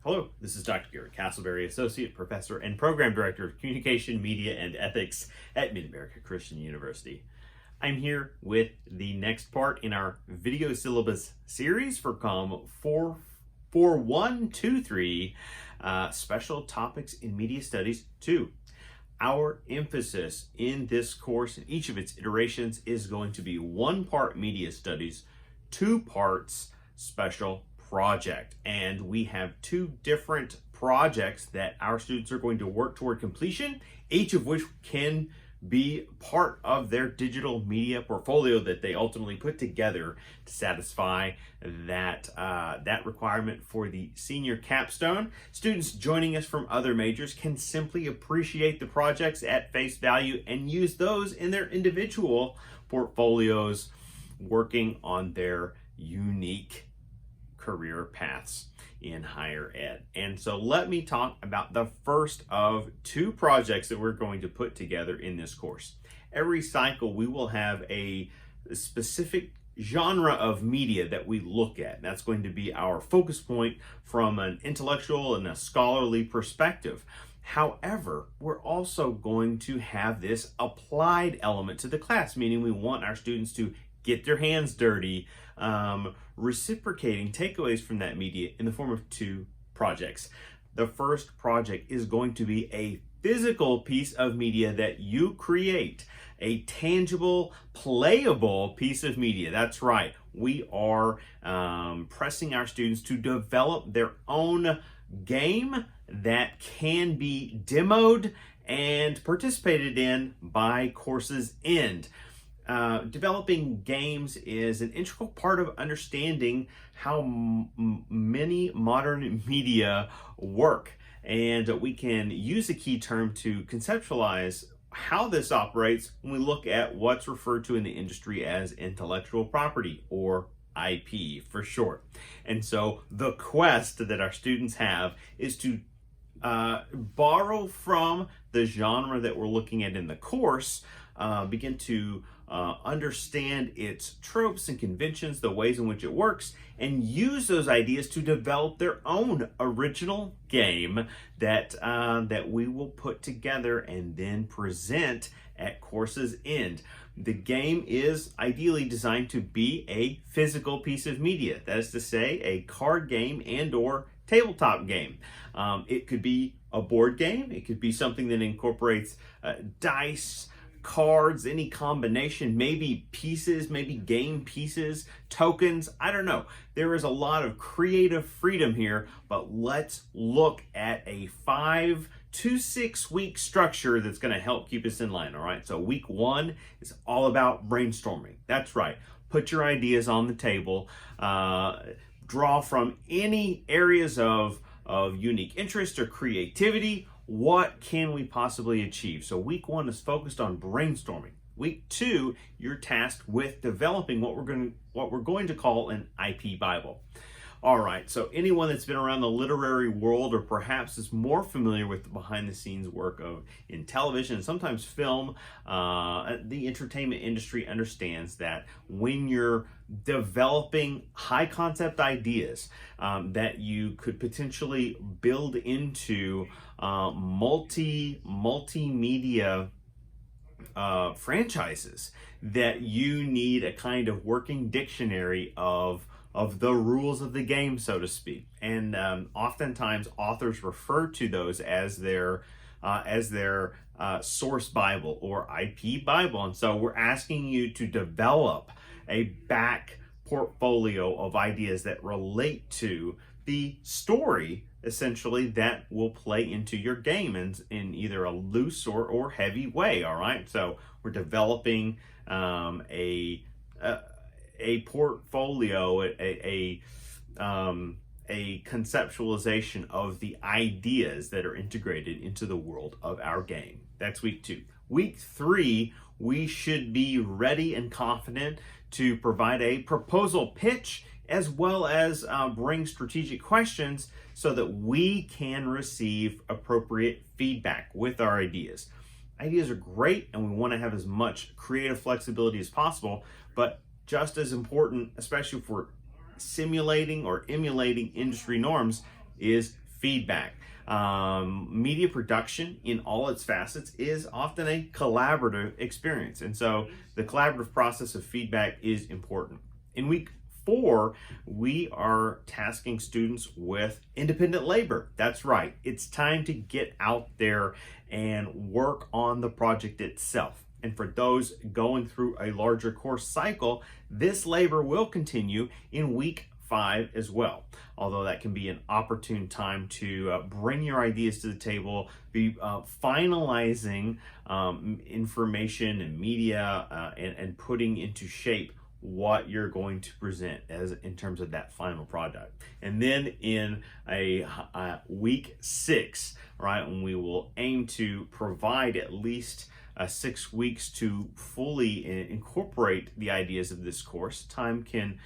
Hello, this is Dr. Garret, Castleberry, Associate Professor and Program Director of Communication, Media, and Ethics at Mid-America Christian University. I'm here with the next part in our video syllabus series for COM 44123, Special Topics in Media Studies 2. Our emphasis in this course, in each of its iterations, is going to be 1 part media studies, 2 parts special project. And we have 2 different projects that our students are going to work toward completion, each of which can be part of their digital media portfolio that they ultimately put together to satisfy that requirement for the senior capstone. Students joining us from other majors can simply appreciate the projects at face value and use those in their individual portfolios, working on their unique career paths in higher ed. And so let me talk about the first of 2 projects that we're going to put together in this course. Every cycle we will have a specific genre of media that we look at. That's going to be our focus point from an intellectual and a scholarly perspective. However, we're also going to have this applied element to the class, meaning we want our students to get their hands dirty, reciprocating takeaways from that media in the form of 2 projects. The first project is going to be a physical piece of media that you create, a tangible, playable piece of media. That's right. We are pressing our students to develop their own game that can be demoed and participated in by course's end. Developing games is an integral part of understanding how many modern media work. And we can use a key term to conceptualize how this operates when we look at what's referred to in the industry as intellectual property, or IP for short. And so the quest that our students have is to borrow from the genre that we're looking at in the course, begin to understand its tropes and conventions, the ways in which it works, and use those ideas to develop their own original game that we will put together and then present at course's end. The game is ideally designed to be a physical piece of media. That is to say, a card game and or tabletop game. It could be a board game. It could be something that incorporates dice, cards, any combination, maybe pieces, maybe game pieces, tokens, I don't know. There is a lot of creative freedom here, but let's look at a 5 to 6 week structure that's going to help keep us in line, all right? So week 1 is all about brainstorming. That's right. Put your ideas on the table, draw from any areas of unique interest or creativity. What can we possibly achieve? So week 1 is focused on brainstorming. Week 2, you're tasked with developing what we're going to call an IP Bible. All right, so anyone that's been around the literary world, or perhaps is more familiar with the behind-the-scenes work in television and sometimes film, the entertainment industry understands that when you're developing high-concept ideas that you could potentially build into multimedia franchises, that you need a kind of working dictionary of the rules of the game, so to speak. And oftentimes authors refer to those as their source Bible or IP Bible. And so we're asking you to develop a back portfolio of ideas that relate to the story, essentially, that will play into your game in either a loose or heavy way. All right, so we're developing a portfolio, a conceptualization of the ideas that are integrated into the world of our game. That's week 2. Week 3, we should be ready and confident to provide a proposal pitch, as well as bring strategic questions so that we can receive appropriate feedback with our ideas. Ideas are great, and we want to have as much creative flexibility as possible, but just as important, especially if we're simulating or emulating industry norms, is feedback. Media production in all its facets is often a collaborative experience. And so the collaborative process of feedback is important. In week 4, we are tasking students with independent labor. That's right. It's time to get out there and work on the project itself. And for those going through a larger course cycle, this labor will continue in week 5 as well. Although that can be an opportune time to bring your ideas to the table, be finalizing information and media and putting into shape what you're going to present as in terms of that final product. And then in a week 6, right, when we will aim to provide at least 6 weeks to fully incorporate the ideas of this course. Time can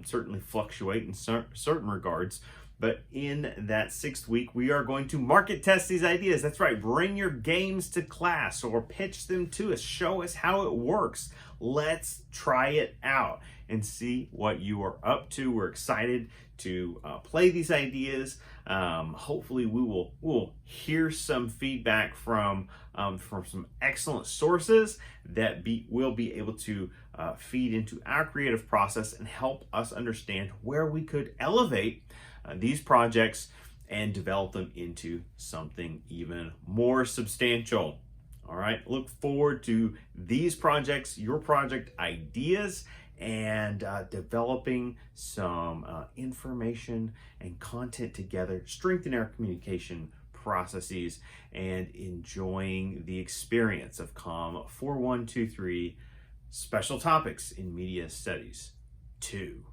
certainly fluctuate in certain regards, but in that 6th week, we are going to market test these ideas. That's right, bring your games to class or pitch them to us. Show us how it works. Let's try it out and see what you are up to. We're excited to play these ideas. Hopefully we will hear some feedback from some excellent sources that will be able to feed into our creative process and help us understand where we could elevate these projects and develop them into something even more substantial. All right, look forward to these projects, your project ideas, and developing some information and content together, strengthen our communication processes, and enjoying the experience of COM 4123 Special Topics in Media Studies 2.